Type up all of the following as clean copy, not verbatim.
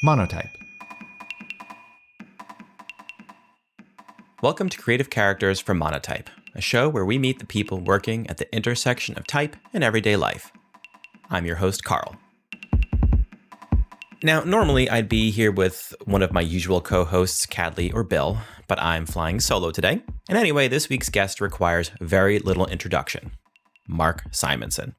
Monotype. Welcome to Creative Characters from Monotype, a show where we meet the people working at the intersection of type and everyday life. I'm your host, Carl. Now, normally I'd be here with one of my usual co-hosts, Cadley or Bill, but I'm flying solo today. And anyway, this week's guest requires very little introduction. Mark Simonson.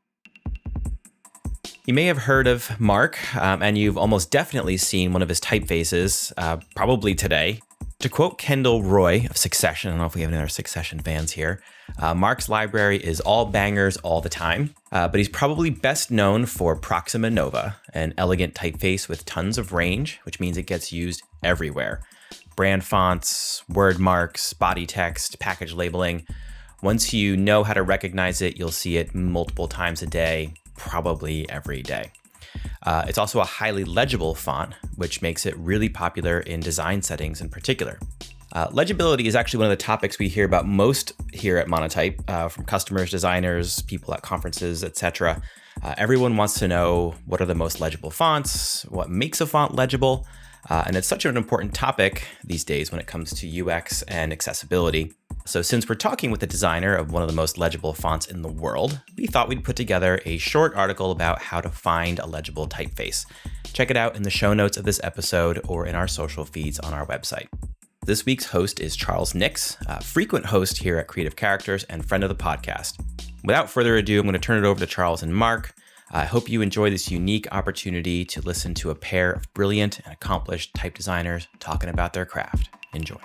You may have heard of Mark, and you've almost definitely seen one of his typefaces, probably today. To quote Kendall Roy of Succession, I don't know if we have any other Succession fans here, Mark's library is all bangers all the time, but he's probably best known for Proxima Nova, an elegant typeface with tons of range, which means it gets used everywhere. Brand fonts, word marks, body text, package labeling. Once you know how to recognize it, you'll see it multiple times a day, probably every day. It's also a highly legible font, which makes it really popular in design settings in particular. Legibility is actually one of the topics we hear about most here at Monotype, from customers, designers, people at conferences, etc. Everyone wants to know what are the most legible fonts, what makes a font legible, and it's such an important topic these days when it comes to UX and accessibility. So since we're talking with the designer of one of the most legible fonts in the world, we thought we'd put together a short article about how to find a legible typeface. Check it out in the show notes of this episode or in our social feeds on our website. This week's host is Charles Nix, a frequent host here at Creative Characters and friend of the podcast. Without further ado, I'm going to turn it over to Charles and Mark. I hope you enjoy this unique opportunity to listen to a pair of brilliant and accomplished type designers talking about their craft. Enjoy.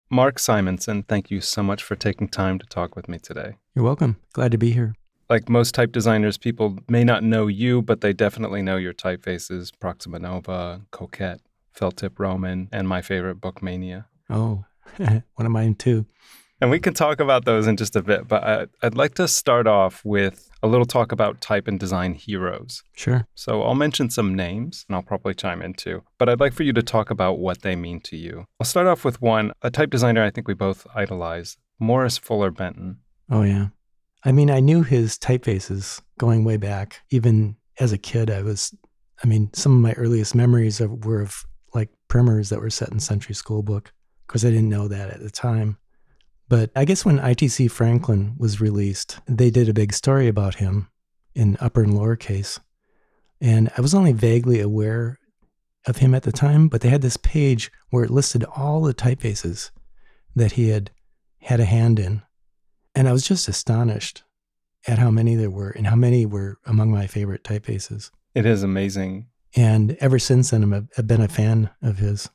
Mark Simonson, thank you so much for taking time to talk with me today. You're welcome. Glad to be here. Like most type designers, people may not know you, but they definitely know your typefaces, Proxima Nova, Coquette, Felt Tip Roman, and my favorite, Bookmania. Oh, one of mine too. And we can talk about those in just a bit, but I'd like to start off with a little talk about type and design heroes. Sure. So I'll mention some names, and I'll probably chime in too, but I'd like for you to talk about what they mean to you. I'll start off with one, a type designer I think we both idolize, Morris Fuller Benton. Oh, yeah. I mean, I knew his typefaces going way back. Even as a kid, some of my earliest memories were of like primers that were set in Century School Book. Of course, I didn't know that at the time. But I guess when ITC Franklin was released, they did a big story about him in upper and lowercase. And I was only vaguely aware of him at the time, but they had this page where it listed all the typefaces that he had a hand in. And I was just astonished at how many there were and how many were among my favorite typefaces. It is amazing. And ever since then, I've been a fan of his.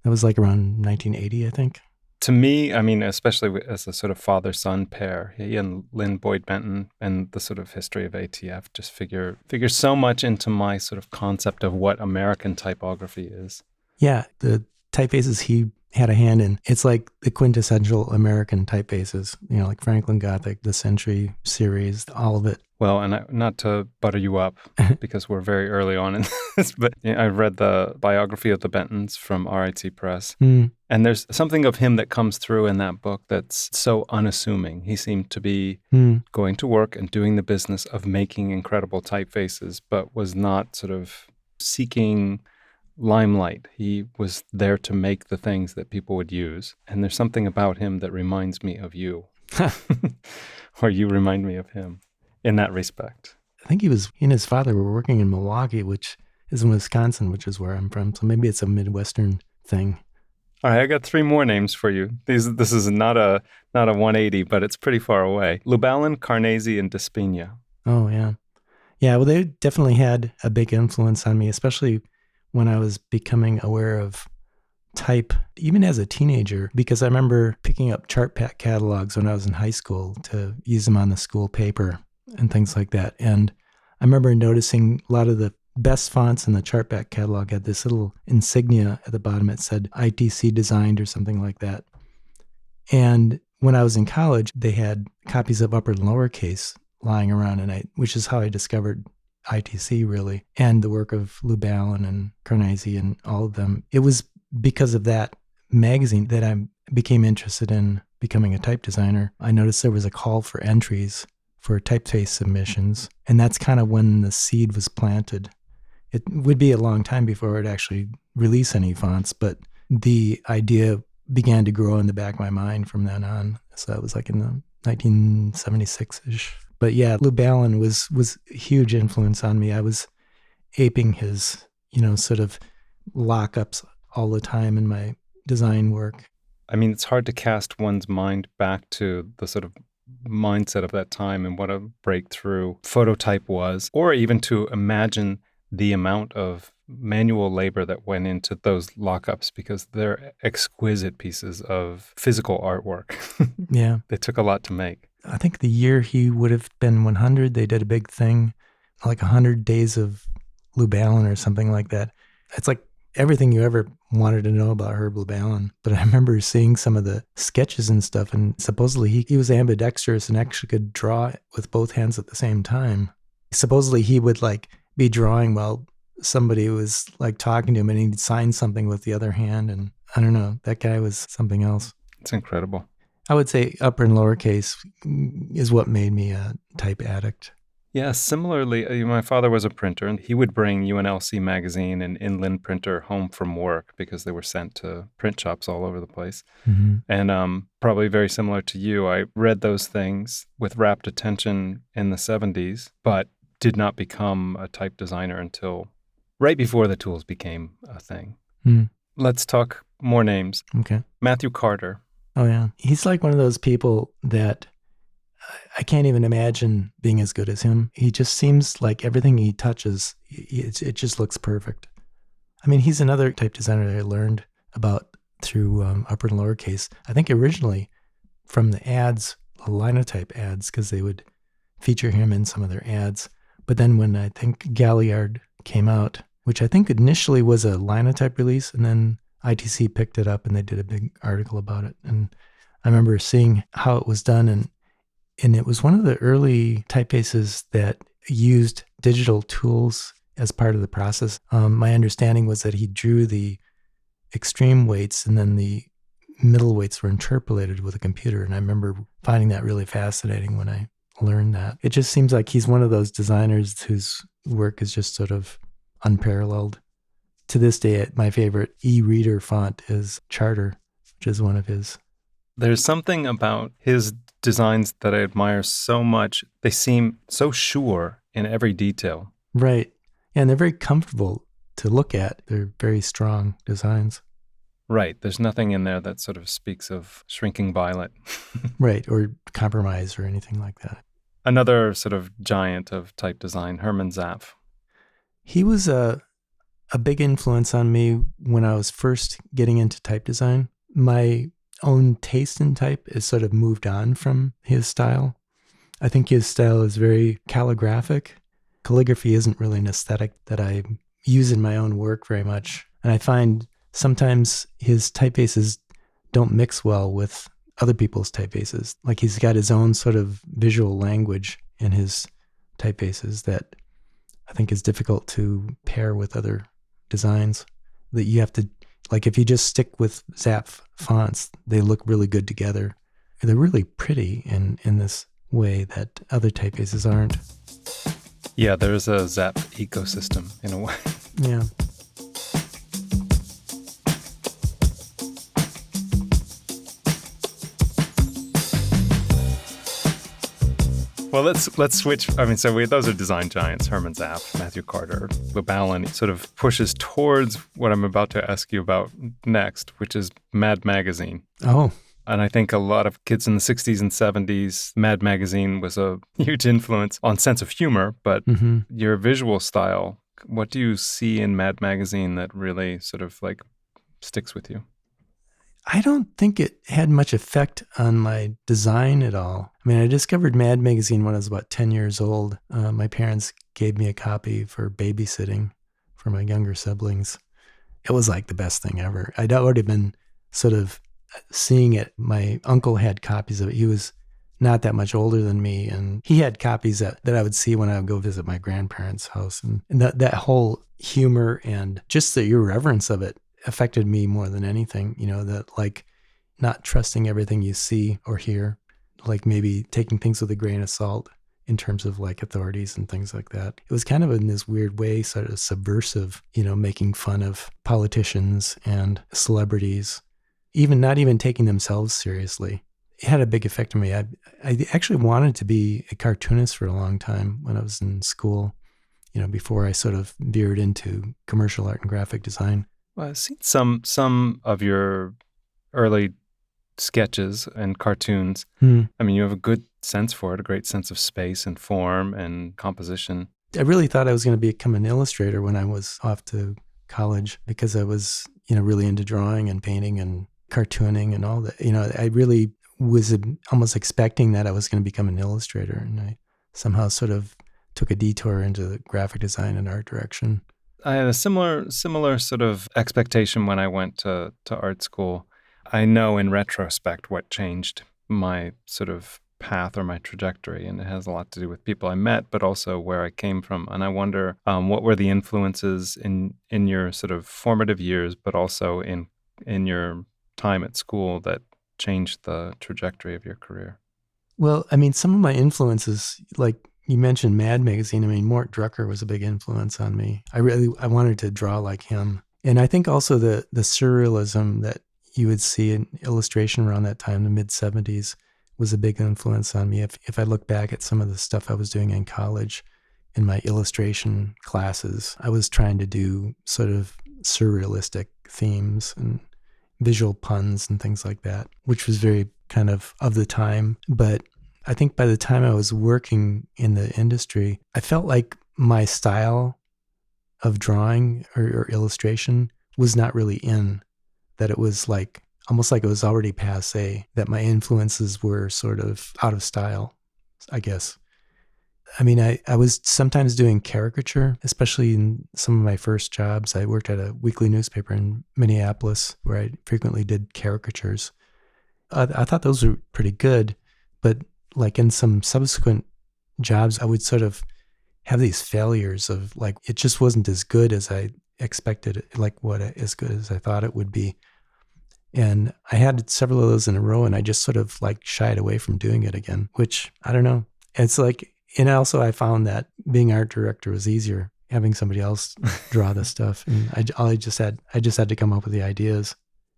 That was like around 1980, I think. To me, I mean, especially as a sort of father-son pair, he and Lynn Boyd Benton and the sort of history of ATF just figure so much into my sort of concept of what American typography is. Yeah, the typefaces he had a hand in, it's like the quintessential American typefaces, like Franklin Gothic, the Century series, all of it. Well, and not to butter you up, because we're very early on in this, but I've read the biography of the Bentons from RIT Press, and there's something of him that comes through in that book that's so unassuming. He seemed to be going to work and doing the business of making incredible typefaces, but was not sort of seeking limelight. He was there to make the things that people would use, and there's something about him that reminds me of you, or you remind me of him. In that respect. I think he and his father were working in Milwaukee, which is in Wisconsin, which is where I'm from. So maybe it's a Midwestern thing. All right, I got 3 more names for you. This is not a 180, but it's pretty far away. Lubalin, Carnesi, and Despina. Oh, yeah. Yeah, well, they definitely had a big influence on me, especially when I was becoming aware of type, even as a teenager, because I remember picking up chart pack catalogs when I was in high school to use them on the school paper and things like that. And I remember noticing a lot of the best fonts in the Chartback catalog had this little insignia at the bottom that said ITC designed or something like that. And when I was in college, they had copies of upper and lowercase lying around, which is how I discovered ITC really, and the work of Lubalin and Carnesi and all of them. It was because of that magazine that I became interested in becoming a type designer. I noticed there was a call for entries for typeface submissions. And that's kind of when the seed was planted. It would be a long time before it would actually release any fonts, but the idea began to grow in the back of my mind from then on. So that was like in the 1976-ish. But yeah, Lou Ballin was a huge influence on me. I was aping his, sort of lockups all the time in my design work. I mean, it's hard to cast one's mind back to the sort of mindset of that time and what a breakthrough phototype was, or even to imagine the amount of manual labor that went into those lockups, because they're exquisite pieces of physical artwork. Yeah. They took a lot to make. I think the year he would have been 100, they did a big thing, like 100 days of Lou Ballin or something like that. It's like everything you ever wanted to know about Herb Lou Ballin. But I remember seeing some of the sketches and stuff, and supposedly he was ambidextrous and actually could draw with both hands at the same time. Supposedly he would be drawing while somebody was talking to him, and he'd sign something with the other hand. And I don't know, that guy was something else. It's incredible. I would say upper and lowercase is what made me a type addict. Yeah, similarly, my father was a printer, and he would bring UNLC magazine and Inland Printer home from work because they were sent to print shops all over the place. Mm-hmm. And probably very similar to you, I read those things with rapt attention in the 70s, but did not become a type designer until right before the tools became a thing. Mm. Let's talk more names. Okay. Matthew Carter. Oh, yeah. He's like one of those people that I can't even imagine being as good as him. He just seems like everything he touches, it just looks perfect. I mean, he's another type designer that I learned about through upper and lowercase. I think originally from the ads, the Linotype ads, because they would feature him in some of their ads. But then when I think Galliard came out, which I think initially was a Linotype release, and then ITC picked it up and they did a big article about it. And I remember seeing how it was done, and it was one of the early typefaces that used digital tools as part of the process. My understanding was that he drew the extreme weights and then the middle weights were interpolated with a computer. And I remember finding that really fascinating when I learned that. It just seems like he's one of those designers whose work is just sort of unparalleled. To this day, my favorite e-reader font is Charter, which is one of his. There's something about his designs that I admire so much. They seem so sure in every detail. Right. And they're very comfortable to look at. They're very strong designs. Right. There's nothing in there that sort of speaks of shrinking violet. Right. Or compromise or anything like that. Another sort of giant of type design, Hermann Zapf. He was a big influence on me when I was first getting into type design. My own taste in type has sort of moved on from his style. I think his style is very calligraphic. Calligraphy isn't really an aesthetic that I use in my own work very much. And I find sometimes his typefaces don't mix well with other people's typefaces. Like he's got his own sort of visual language in his typefaces that I think is difficult to pair with other designs. That you have to, like if you just stick with Zapf fonts, they look really good together. They're really pretty in this way that other typefaces aren't. Yeah, there's a Zapf ecosystem in a way. Yeah. Well, let's switch. I mean, those are design giants: Hermann Zapf, Matthew Carter, Lou Ballin. Sort of pushes towards what I'm about to ask you about next, which is Mad Magazine. Oh. And I think a lot of kids in the 60s and 70s, Mad Magazine was a huge influence on sense of humor, but your visual style, what do you see in Mad Magazine that really sort of like sticks with you? I don't think it had much effect on my design at all. I mean, I discovered Mad Magazine when I was about 10 years old. My parents gave me a copy for babysitting for my younger siblings. It was like the best thing ever. I'd already been sort of seeing it. My uncle had copies of it. He was not that much older than me, and he had copies that I would see when I would go visit my grandparents' house. And that whole humor and just the irreverence of it affected me more than anything, that like not trusting everything you see or hear, like maybe taking things with a grain of salt. in terms of like authorities and things like that. It was kind of in this weird way, sort of subversive, making fun of politicians and celebrities, not even taking themselves seriously. It had a big effect on me. I actually wanted to be a cartoonist for a long time when I was in school, before I sort of veered into commercial art and graphic design. Well, I've seen some of your early sketches and cartoons. I mean, you have a good sense for it, a great sense of space and form and composition. I really thought I was going to become an illustrator when I was off to college because I was, really into drawing and painting and cartooning and all that. I really was almost expecting that I was going to become an illustrator, and I somehow sort of took a detour into the graphic design and art direction. I had a similar sort of expectation when I went to art school. I know in retrospect what changed my sort of path or my trajectory, and it has a lot to do with people I met, but also where I came from. And I wonder what were the influences in your sort of formative years, but also in your time at school that changed the trajectory of your career? Well, I mean, some of my influences, like you mentioned Mad Magazine. I mean, Mort Drucker was a big influence on me. I wanted to draw like him. And I think also the surrealism that you would see in illustration around that time, the mid-70s, was a big influence on me. If I look back at some of the stuff I was doing in college, in my illustration classes, I was trying to do sort of surrealistic themes and visual puns and things like that, which was very kind of the time. But I think by the time I was working in the industry, I felt like my style of drawing or illustration was not really in, that it was like almost like it was already passé, that my influences were sort of out of style, I guess. I mean, I was sometimes doing caricature, especially in some of my first jobs. I worked at a weekly newspaper in Minneapolis where I frequently did caricatures. I thought those were pretty good, but like in some subsequent jobs, I would sort of have these failures of like, it just wasn't as good as I expected, as good as I thought it would be. And I had several of those in a row, and I just sort of like shied away from doing it again, which I don't know. It's like, and also I found that being art director was easier, having somebody else draw the stuff. And I just had to come up with the ideas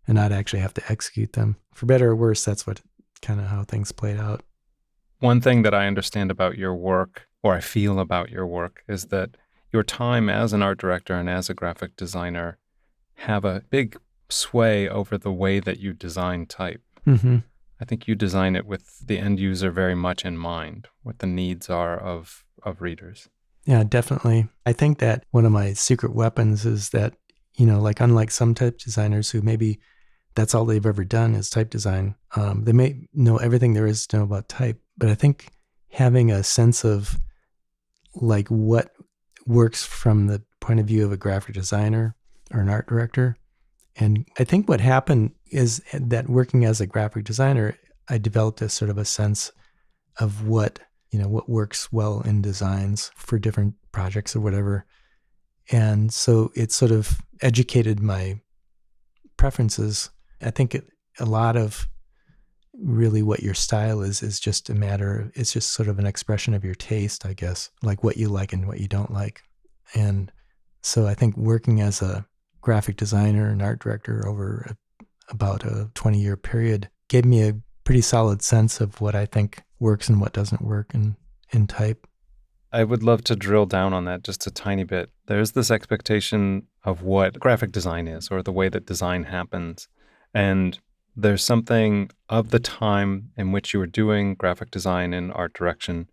and not actually have to execute them. For better or worse, that's what kind of how things played out. One thing that I understand about your work, or I feel about your work, is that your time as an art director and as a graphic designer have a big sway over the way that you design type. Mm-hmm. I think you design it with the end user very much in mind, what the needs are of readers. Yeah, definitely. I think that one of my secret weapons is that, like unlike some type designers who maybe that's all they've ever done is type design, they may know everything there is to know about type, but I think having a sense of like what works from the point of view of a graphic designer or an art director. And I think what happened is that working as a graphic designer, I developed a sort of a sense of what works well in designs for different projects or whatever. And so it sort of educated my preferences. I think a lot of really what your style is just a matter of, it's just sort of an expression of your taste, I guess, like what you like and what you don't like. And so I think working as a graphic designer and art director over about a 20-year period gave me a pretty solid sense of what I think works and what doesn't work in type. I would love to drill down on that just a tiny bit. There's this expectation of what graphic design is, or the way that design happens. And there's something of the time in which you were doing graphic design and art direction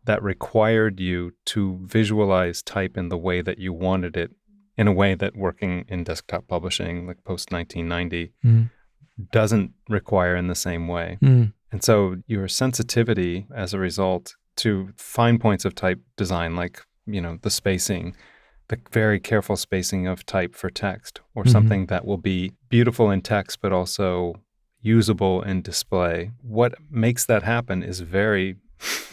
that required you to visualize type in the way that you wanted it, in a way that working in desktop publishing, like post-1990, doesn't require in the same way. And so your sensitivity as a result to fine points of type design, like, the spacing, the very careful spacing of type for text, or something that will be beautiful in text, but also usable in display. What makes that happen is very,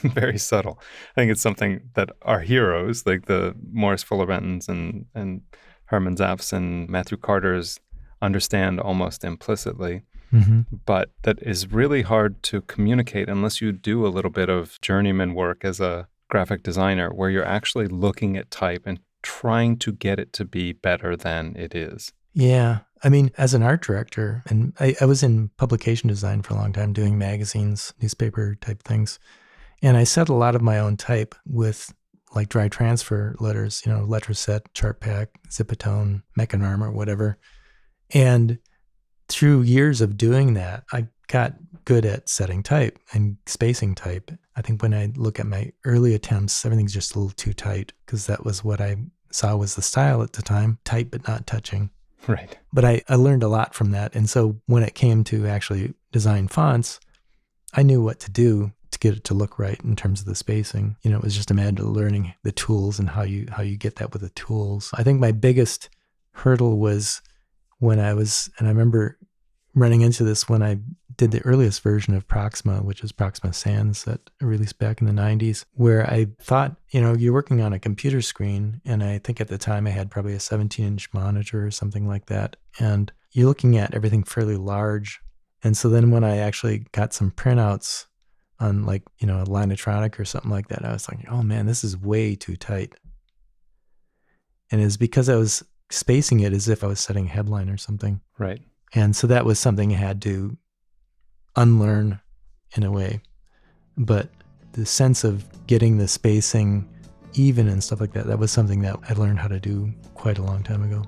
very subtle. I think it's something that our heroes, like the Morris Fuller-Bentons and Herman Zapfs and Matthew Carters, understand almost implicitly. but that is really hard to communicate unless you do a little bit of journeyman work as a graphic designer, where you're actually looking at type and trying to get it to be better than it is. Yeah. I mean, as an art director, and I was in publication design for a long time, doing magazines, newspaper type things. And I set a lot of my own type with like dry transfer letters, letter set, chart pack, Zipatone, Mechanorm, or whatever. And through years of doing that, I got good at setting type and spacing type. I think when I look at my early attempts, everything's just a little too tight because that was what I saw was the style at the time, tight but not touching. Right. But I learned a lot from that. And so when it came to actually design fonts, I knew what to do to get it to look right in terms of the spacing. It was just a matter of learning the tools and how you get that with the tools. I think my biggest hurdle was when I remember running into this when I did the earliest version of Proxima, which is Proxima Sans that released back in the 90s, where I thought, you're working on a computer screen. And I think at the time I had probably a 17-inch monitor or something like that. And you're looking at everything fairly large. And so then when I actually got some printouts on like, a Linotronic or something like that, I was like, oh man, this is way too tight. And it's because I was spacing it as if I was setting a headline or something. Right. And so that was something I had to unlearn in a way. But the sense of getting the spacing even and stuff like that, that was something that I learned how to do quite a long time ago.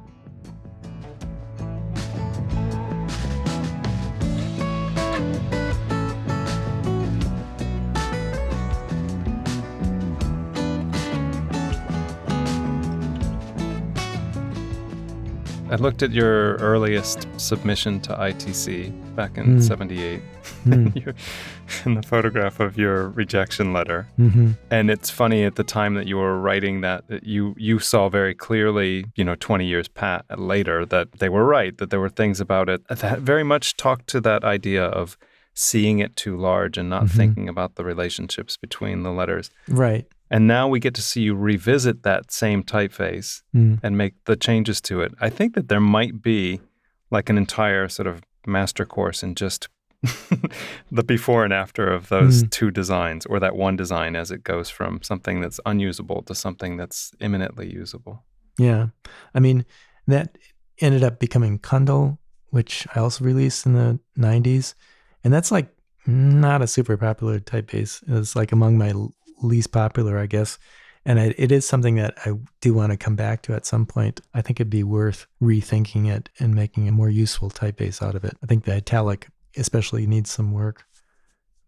I looked at your earliest submission to ITC back in 78, in the photograph of your rejection letter. And it's funny, at the time that you were writing that you saw very clearly, 20 years later, that they were right, that there were things about it that very much talked to that idea of seeing it too large and not thinking about the relationships between the letters. Right. And now we get to see you revisit that same typeface and make the changes to it. I think that there might be like an entire sort of master course in just the before and after of those two designs, or that one design as it goes from something that's unusable to something that's imminently usable. Yeah. I mean, that ended up becoming Kundal, which I also released in the 90s. And that's like not a super popular typeface. It's like among my least popular, I guess. And it is something that I do want to come back to at some point. I think it'd be worth rethinking it and making a more useful typeface out of it. I think the italic especially needs some work,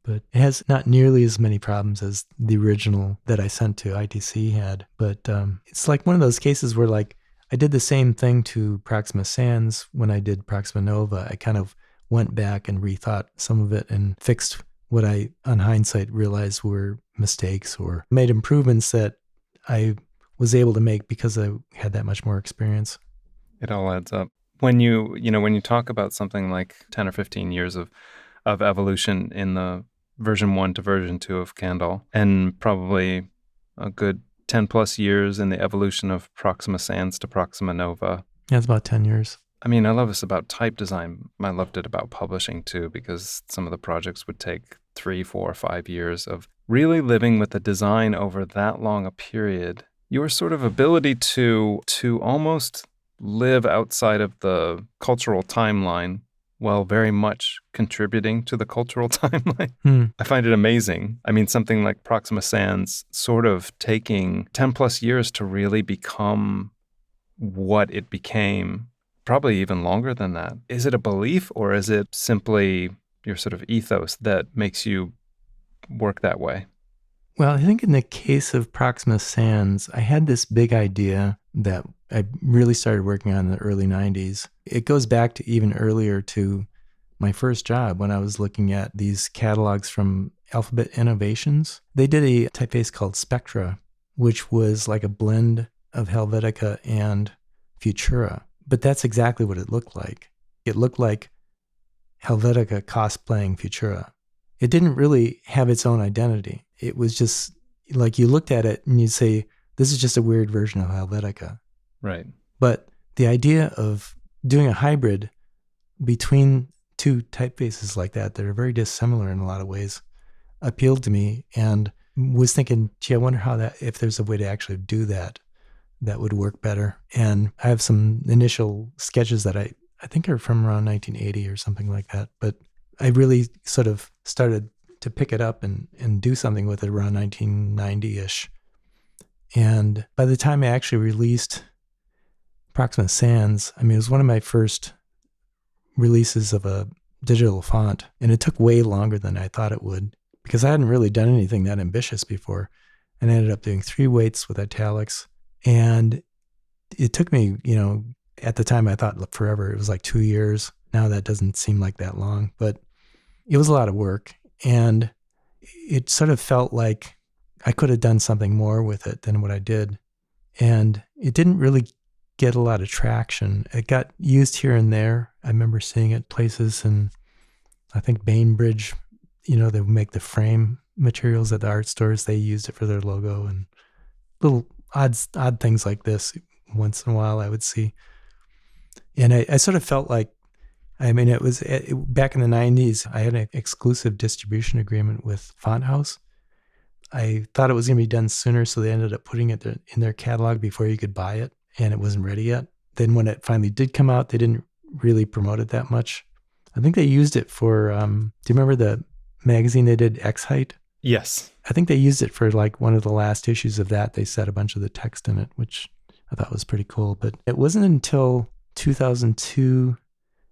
but it has not nearly as many problems as the original that I sent to ITC had. But it's like one of those cases where like I did the same thing to Proxima Sans when I did Proxima Nova. I kind of went back and rethought some of it and fixed what I, on hindsight, realized were mistakes, or made improvements that I was able to make because I had that much more experience. It all adds up. When you talk about something like 10 or 15 years of evolution in the version 1 to version 2 of Kundal, and probably a good 10 plus years in the evolution of Proxima Sans to Proxima Nova. Yeah, it's about 10 years. I mean, I love this about type design. I loved it about publishing too, because some of the projects would take 3, 4, 5 years of really living with the design over that long a period. Your sort of ability to almost live outside of the cultural timeline while very much contributing to the cultural timeline. I find it amazing. I mean, something like Proxima Sans sort of taking 10 plus years to really become what it became. Probably even longer than that. Is it a belief, or is it simply your sort of ethos that makes you work that way? Well, I think in the case of Proxima Sans, I had this big idea that I really started working on in the early 90s. It goes back to even earlier to my first job when I was looking at these catalogs from Alphabet Innovations. They did a typeface called Spectra, which was like a blend of Helvetica and Futura. But that's exactly what it looked like. It looked like Helvetica cosplaying Futura. It didn't really have its own identity. It was just like you looked at it and you'd say, this is just a weird version of Helvetica. Right. But the idea of doing a hybrid between two typefaces like that are very dissimilar in a lot of ways appealed to me, and was thinking, gee, I wonder if there's a way to actually do that would work better. And I have some initial sketches that I think are from around 1980 or something like that. But I really sort of started to pick it up and do something with it around 1990-ish. And by the time I actually released Proxima Sans, I mean, it was one of my first releases of a digital font, and it took way longer than I thought it would, because I hadn't really done anything that ambitious before. And I ended up doing 3 weights with italics. And it took me, at the time I thought forever. It was like 2 years. Now that doesn't seem like that long, but it was a lot of work. And it sort of felt like I could have done something more with it than what I did. And it didn't really get a lot of traction. It got used here and there. I remember seeing it places, and I think Bainbridge, they would make the frame materials at the art stores. They used it for their logo, and little odd things like this once in a while I would see. And I sort of felt like, it was back in the 90s, I had an exclusive distribution agreement with Font House. I thought it was going to be done sooner, so they ended up putting it in their catalog before you could buy it, and it wasn't ready yet. Then when it finally did come out, they didn't really promote it that much. I think they used it for, do you remember the magazine they did, X Height? Yes. I think they used it for like one of the last issues of that. They set a bunch of the text in it, which I thought was pretty cool. But it wasn't until 2002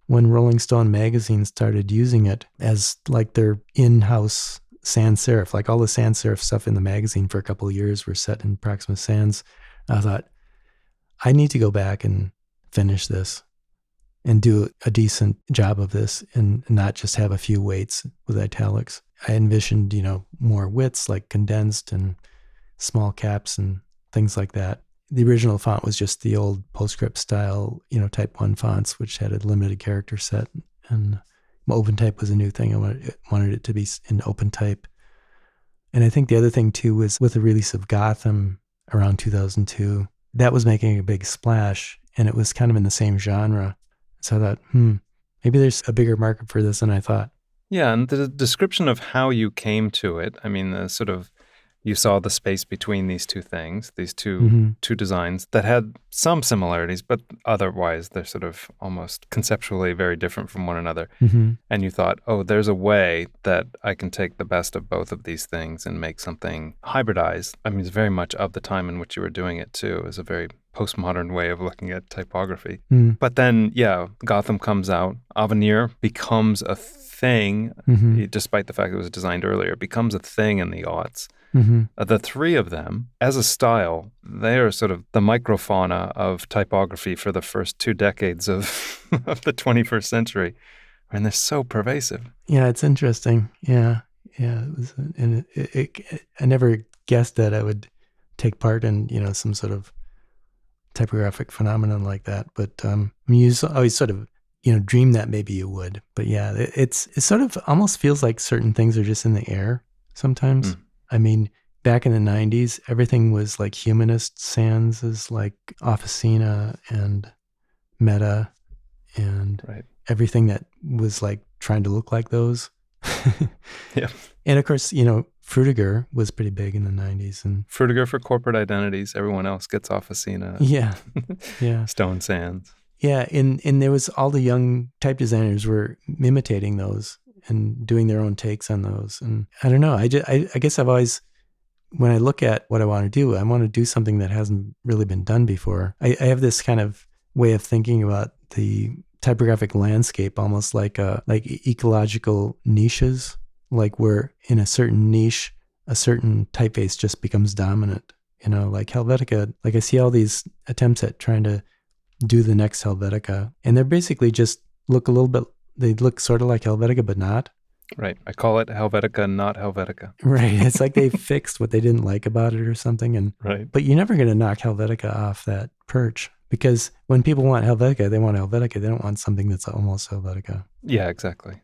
when Rolling Stone magazine started using it as like their in-house sans serif. Like all the sans serif stuff in the magazine for a couple of years were set in Proxima Sans. I thought, I need to go back and finish this and do a decent job of this, and not just have a few weights with italics. I envisioned, more widths, like condensed and small caps and things like that. The original font was just the old PostScript style, type 1 fonts, which had a limited character set. And OpenType was a new thing. I wanted it to be in OpenType. And I think the other thing too was with the release of Gotham around 2002, that was making a big splash, and it was kind of in the same genre. So I thought, maybe there's a bigger market for this than I thought. Yeah, and the description of how you came to it, the sort of, you saw the space between these two things, these two designs that had some similarities, but otherwise they're sort of almost conceptually very different from one another. And you thought, oh, there's a way that I can take the best of both of these things and make something hybridized. It's very much of the time in which you were doing it too. It was a very postmodern way of looking at typography. But then, Gotham comes out. Avenir becomes a thing, despite the fact it was designed earlier, it becomes a thing in the aughts. The 3 of them, as a style, they are sort of the microfauna of typography for the first 2 decades of the 21st century. And they're so pervasive. Yeah, it's interesting. Yeah. It was, and I never guessed that I would take part in, some sort of typographic phenomenon like that. But you always sort of, dream that maybe you would. But yeah, it sort of almost feels like certain things are just in the air sometimes. Back in the 90s, everything was like humanist sans, is like Officina and Meta and everything that was like trying to look like those. Yeah. And of course, Frutiger was pretty big in the 90s. And Frutiger for corporate identities. Everyone else gets Officina. Yeah. Yeah. Stone Sans. Yeah. And there was all the young type designers were imitating those and doing their own takes on those. And I don't know. I guess I've always, when I look at what I want to do something that hasn't really been done before. I have this kind of way of thinking about the typographic landscape, almost like ecological niches, like where in a certain niche, a certain typeface just becomes dominant. Like Helvetica, like I see all these attempts at trying to do the next Helvetica, and they're basically just they look sort of like Helvetica, but not. Right. I call it Helvetica, not Helvetica. Right. It's like they fixed what they didn't like about it or something. But you're never going to knock Helvetica off that perch, because when people want Helvetica, they want Helvetica. They don't want something that's almost Helvetica. Yeah, exactly.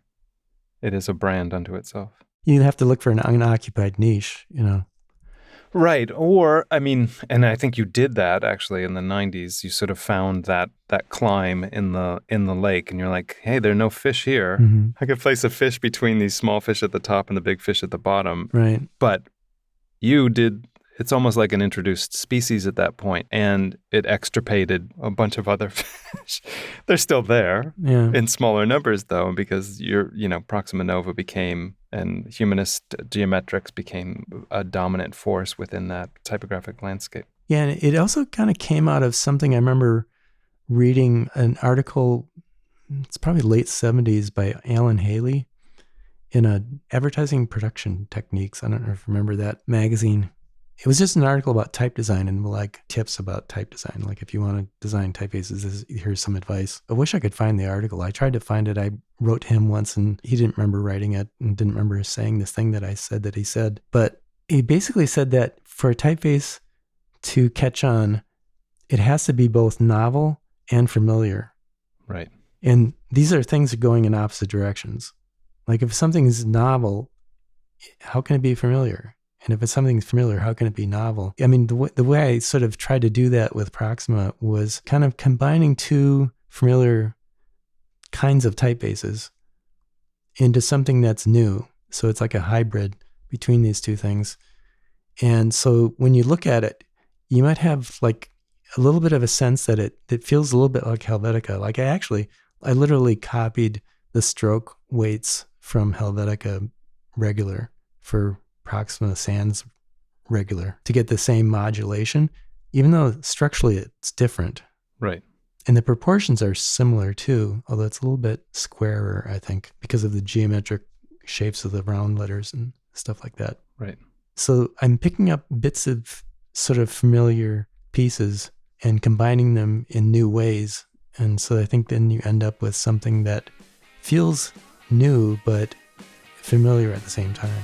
It is a brand unto itself. You have to look for an unoccupied niche, Right. Or, I mean, and I think you did that actually in the 90s. You sort of found that climb in the lake and you're like, hey, there are no fish here. Mm-hmm. I could place a fish between these small fish at the top and the big fish at the bottom. Right. But it's almost like an introduced species at that point, and it extirpated a bunch of other fish. They're still there in smaller numbers, though, because Proxima Nova became, and humanist geometrics became a dominant force within that typographic landscape. Yeah, and it also kind of came out of something I remember reading an article, it's probably late 70s by Alan Haley in a Advertising Production Techniques. I don't know if you remember that magazine. It was just an article about type design and like tips about type design. Like if you want to design typefaces, here's some advice. I wish I could find the article. I tried to find it. I wrote him once and he didn't remember writing it and didn't remember saying this thing that I said that he said. But he basically said that for a typeface to catch on, it has to be both novel and familiar. Right. And these are things going in opposite directions. Like if something is novel, how can it be familiar? And if it's something familiar, how can it be novel? I mean, the way I sort of tried to do that with Proxima was kind of combining two familiar kinds of typefaces into something that's new. So it's like a hybrid between these two things. And so when you look at it, you might have like a little bit of a sense that it feels a little bit like Helvetica. Like I literally copied the stroke weights from Helvetica regular for Proxima Sans regular to get the same modulation, even though structurally it's different. Right. And the proportions are similar too, although it's a little bit squarer, I think, because of the geometric shapes of the round letters and stuff like that. Right. So I'm picking up bits of sort of familiar pieces and combining them in new ways. And so I think then you end up with something that feels new, but familiar at the same time.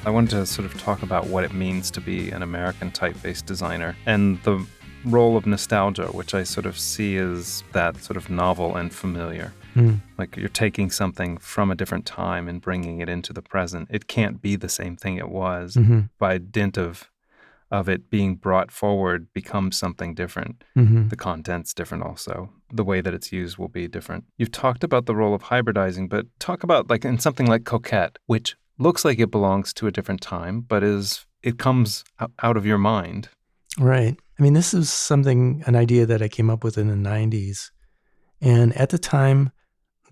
I wanted to sort of talk about what it means to be an American typeface designer and the role of nostalgia, which I sort of see as that sort of novel and familiar. Like you're taking something from a different time and bringing it into the present. It can't be the same thing it was. By dint of it being brought forward becomes something different. The content's different also. The way that it's used will be different. You've talked about the role of hybridizing, but talk about like in something like Coquette, which looks like it belongs to a different time, but it comes out of your mind. Right. I mean, this is an idea that I came up with in the 90s. And at the time,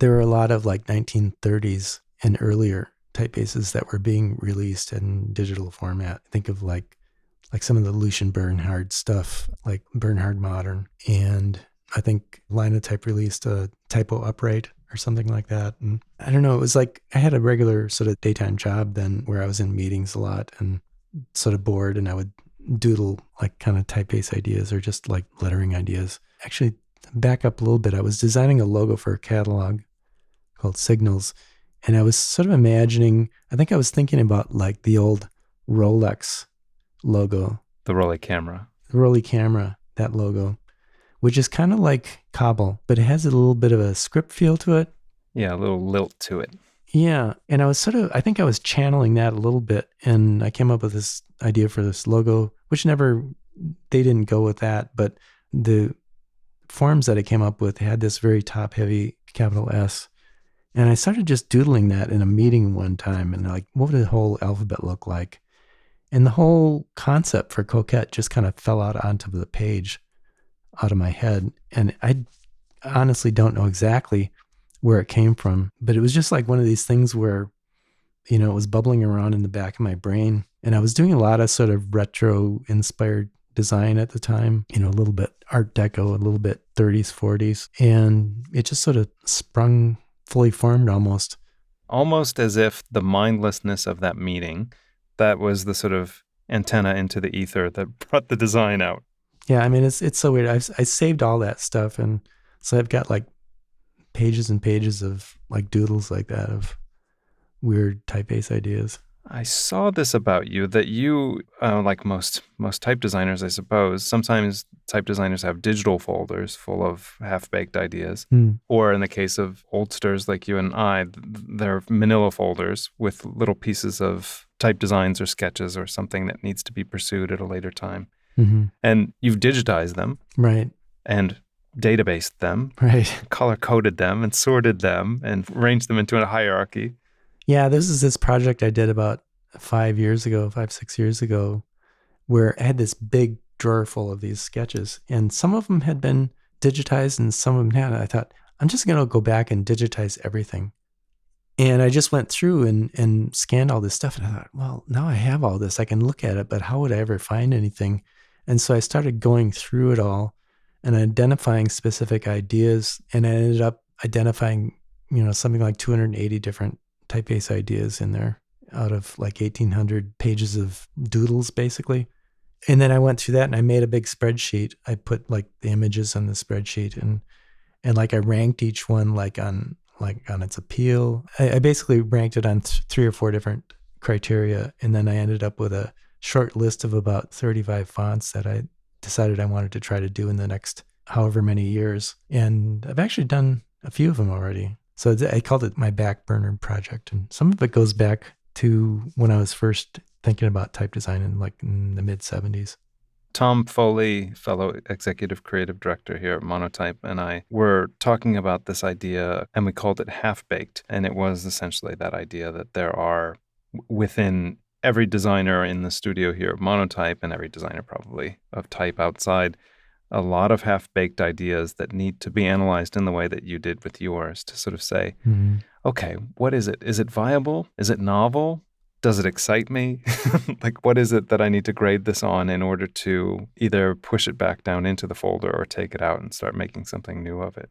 there were a lot of like 1930s and earlier typefaces that were being released in digital format. Think of like some of the Lucian Bernhard stuff, like Bernhard Modern. And I think Linotype released a Typo Upright or something like that. And I don't know, it was like I had a regular sort of daytime job then where I was in meetings a lot and sort of bored, and I would doodle like kind of typeface ideas or just like lettering ideas. Actually, back up a little bit, I was designing a logo for a catalog called Signals, and I was sort of imagining, I think I was thinking about like the old Rolex logo. The Rolex camera. The Rolex camera, that logo, which is kind of like Cobble, but it has a little bit of a script feel to it. Yeah, a little lilt to it. Yeah, and I think I was channeling that a little bit, and I came up with this idea for this logo, which they didn't go with that, but the forms that I came up with had this very top-heavy capital S, and I started just doodling that in a meeting one time, and like, what would the whole alphabet look like? And the whole concept for Coquette just kind of fell out onto the page, out of my head, and I honestly don't know exactly where it came from, but it was just like one of these things where, it was bubbling around in the back of my brain. And I was doing a lot of sort of retro inspired design at the time, a little bit Art Deco, a little bit 30s, 40s. And it just sort of sprung fully formed almost. Almost as if the mindlessness of that meeting, that was the sort of antenna into the ether that brought the design out. Yeah, I mean, it's so weird. I saved all that stuff. And so I've got like pages and pages of like doodles like that of weird typeface ideas. I saw this about you, that you, like most type designers, I suppose, sometimes type designers have digital folders full of half-baked ideas. Or in the case of oldsters like you and I, they're manila folders with little pieces of type designs or sketches or something that needs to be pursued at a later time. And you've digitized them. Right. And databased them. Right. Color-coded them and sorted them and arranged them into a hierarchy. Yeah, this project I did about 5, 6 years ago, where I had this big drawer full of these sketches, and some of them had been digitized and some of them hadn't. I thought, I'm just going to go back and digitize everything. And I just went through and scanned all this stuff, and I thought, well, now I have all this. I can look at it, but how would I ever find anything? And so I started going through it all and identifying specific ideas, and I ended up identifying, something like 280 different typeface ideas in there out of like 1,800 pages of doodles, basically. And then I went through that and I made a big spreadsheet. I put like the images on the spreadsheet and like I ranked each one on its appeal. I basically ranked it on 3 or 4 different criteria. And then I ended up with a short list of about 35 fonts that I decided I wanted to try to do in the next however many years. And I've actually done a few of them already. So I called it my back burner project. And some of it goes back to when I was first thinking about type design in the mid-'70s. Tom Foley, fellow executive creative director here at Monotype, and I were talking about this idea, and we called it half-baked. And it was essentially that idea that there are, within every designer in the studio here at Monotype, and every designer probably of type outside, a lot of half-baked ideas that need to be analyzed in the way that you did with yours, to sort of say, okay, what is it? Is it viable? Is it novel? Does it excite me? Like, what is it that I need to grade this on in order to either push it back down into the folder or take it out and start making something new of it?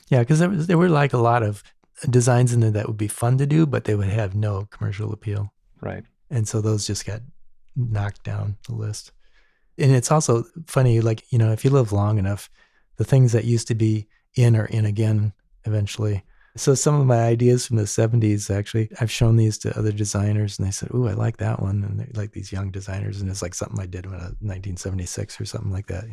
Yeah, because there were like a lot of designs in there that would be fun to do, but they would have no commercial appeal. Right. And so those just got knocked down the list. And it's also funny, like, if you live long enough, the things that used to be in are in again eventually. So some of my ideas from the 70s, actually, I've shown these to other designers and they said, ooh, I like that one. And they're like these young designers. And it's like something I did in 1976 or something like that,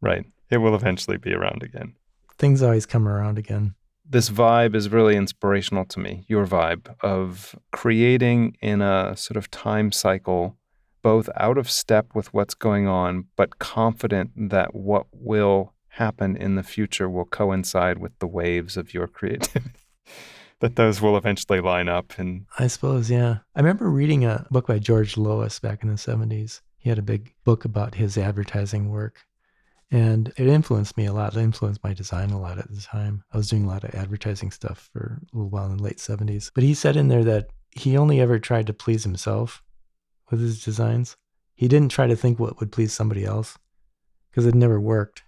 Right. It will eventually be around again. Things always come around again. This vibe is really inspirational to me, your vibe of creating in a sort of time cycle, both out of step with what's going on, but confident that what will happen in the future will coincide with the waves of your creativity, that those will eventually line up. And I suppose, yeah. I remember reading a book by George Lois back in the 70s. He had a big book about his advertising work, and it influenced me a lot. It influenced my design a lot at the time. I was doing a lot of advertising stuff for a little while in the late 70s. But he said in there that he only ever tried to please himself with his designs. He didn't try to think what would please somebody else because it never worked.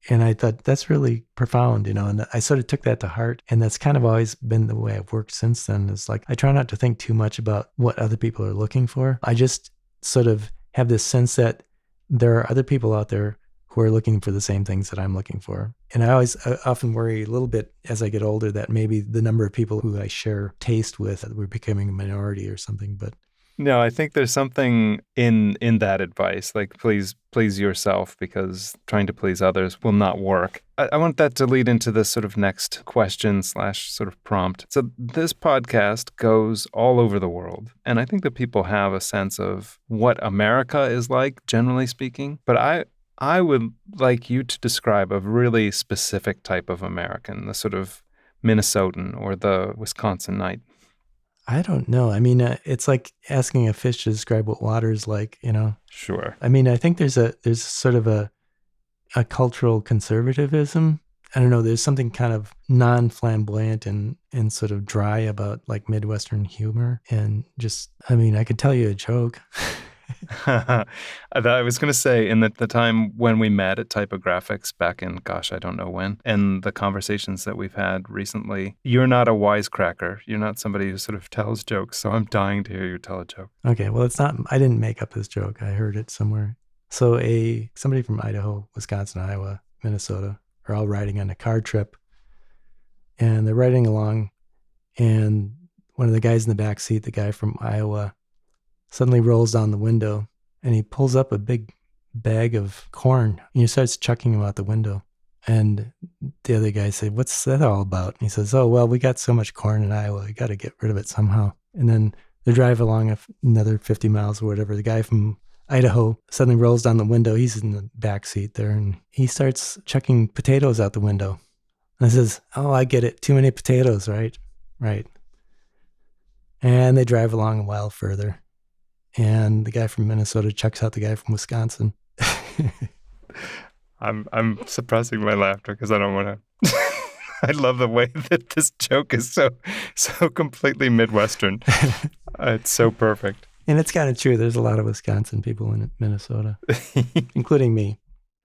And I thought that's really profound, and I sort of took that to heart. And that's kind of always been the way I've worked since then. It's like, I try not to think too much about what other people are looking for. I just sort of have this sense that there are other people out there who are looking for the same things that I'm looking for. And I often worry a little bit as I get older that maybe the number of people who I share taste with, we're becoming a minority or something. But no, I think there's something in that advice, like please yourself, because trying to please others will not work. I want that to lead into this sort of next question / sort of prompt. So this podcast goes all over the world, and I think that people have a sense of what America is like, generally speaking. But I would like you to describe a really specific type of American, the sort of Minnesotan or the Wisconsinite. I don't know. I mean, it's like asking a fish to describe what water is like, Sure. I mean, I think there's sort of a cultural conservatism. I don't know. There's something kind of non-flamboyant and sort of dry about like Midwestern humor. And just, I mean, I could tell you a joke. I was going to say, in the time when we met at Typographics back in, gosh, I don't know when, and the conversations that we've had recently, you're not a wisecracker. You're not somebody who sort of tells jokes. So I'm dying to hear you tell a joke. Okay, well, it's not, I didn't make up this joke. I heard it somewhere. So somebody from Idaho, Wisconsin, Iowa, Minnesota are all riding on a car trip, and they're riding along, and one of the guys in the back seat, the guy from Iowa, suddenly rolls down the window and he pulls up a big bag of corn and he starts chucking them out the window. And the other guy said, "What's that all about?" And he says, "Oh, well, we got so much corn in Iowa. We got to get rid of it somehow." And then they drive along another 50 miles or whatever. The guy from Idaho suddenly rolls down the window. He's in the back seat there and he starts chucking potatoes out the window. And I says, "Oh, I get it. Too many potatoes, right?" Right. And they drive along a while further. And the guy from Minnesota chucks out the guy from Wisconsin. I'm suppressing my laughter because I don't want to. I love the way that this joke is so completely Midwestern. It's so perfect. And it's kind of true. There's a lot of Wisconsin people in Minnesota, including me.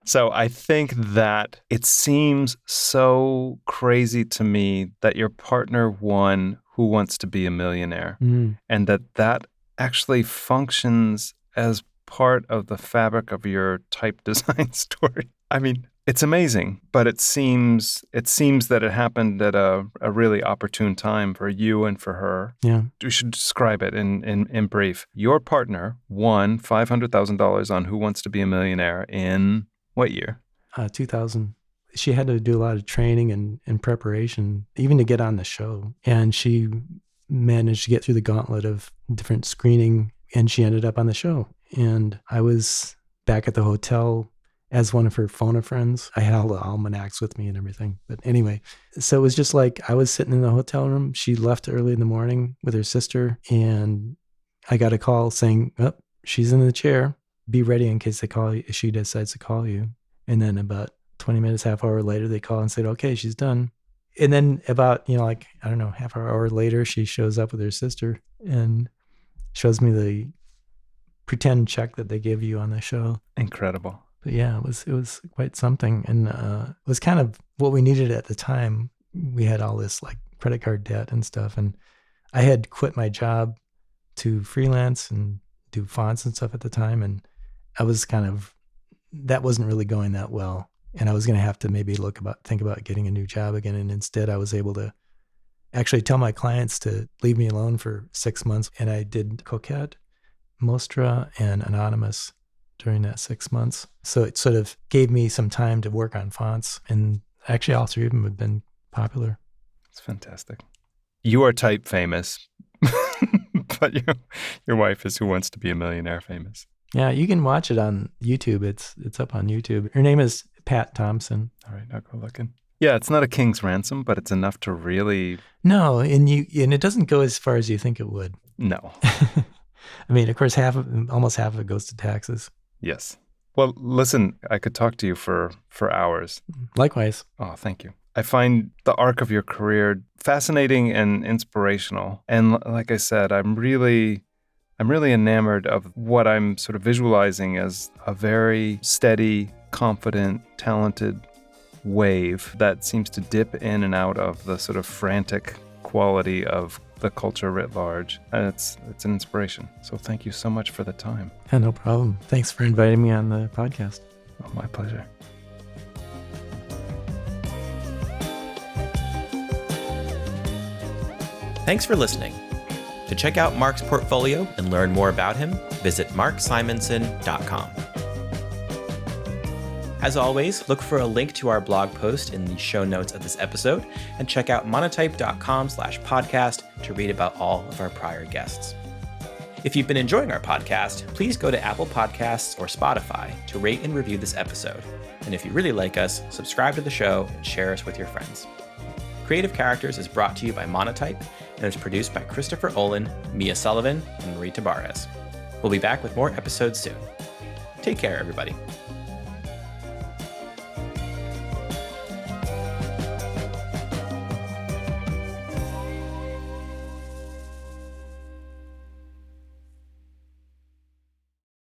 So I think that it seems so crazy to me that your partner won Who Wants to Be a Millionaire, and that actually functions as part of the fabric of your type design story. I mean, it's amazing, but it seems that it happened at a really opportune time for you and for her. Yeah. We should describe it in brief. Your partner won $500,000 on Who Wants to Be a Millionaire in what year? 2000. She had to do a lot of training and preparation, even to get on the show. And she managed to get through the gauntlet of different screening, and she ended up on the show. And I was back at the hotel as one of her phone-a-friends. I had all the almanacs with me and everything. But anyway, so it was just like I was sitting in the hotel room. She left early in the morning with her sister, and I got a call saying, "Oh, she's in the chair. Be ready in case they call you, if she decides to call you." And then about 20 minutes, half hour later, they call and said, "Okay, she's done." And then about, half hour later, she shows up with her sister and shows me the pretend check that they give you on the show. Incredible. But yeah, it was quite something. And it was kind of what we needed at the time. We had all this like credit card debt and stuff. And I had quit my job to freelance and do fonts and stuff at the time. And I was that wasn't really going that well. And I was going to have to maybe think about getting a new job again. And instead I was able to actually tell my clients to leave me alone for 6 months. And I did Coquette, Mostra, and Anonymous during that 6 months. So it sort of gave me some time to work on fonts. And actually all three of them have been popular. It's fantastic. You are type famous, but your wife is Who Wants to Be a Millionaire famous. Yeah, you can watch it on YouTube. It's up on YouTube. Her name is Pat Thompson. All right, I'll go looking. Yeah, it's not a king's ransom, but it's enough to really... No, and it doesn't go as far as you think it would. No. I mean, of course, almost half of it goes to taxes. Yes. Well, listen, I could talk to you for hours. Likewise. Oh, thank you. I find the arc of your career fascinating and inspirational. And like I said, I'm really enamored of what I'm sort of visualizing as a very steady, confident, talented wave that seems to dip in and out of the sort of frantic quality of the culture writ large. And it's an inspiration. So thank you so much for the time. Yeah, no problem. Thanks for inviting me on the podcast. Oh, my pleasure. Thanks for listening. To check out Mark's portfolio and learn more about him, visit marksimonson.com. As always, look for a link to our blog post in the show notes of this episode, and check out monotype.com/podcast to read about all of our prior guests. If you've been enjoying our podcast, please go to Apple Podcasts or Spotify to rate and review this episode. And if you really like us, subscribe to the show and share us with your friends. Creative Characters is brought to you by Monotype and is produced by Christopher Olin, Mia Sullivan, and Marie Tabarez. We'll be back with more episodes soon. Take care, everybody.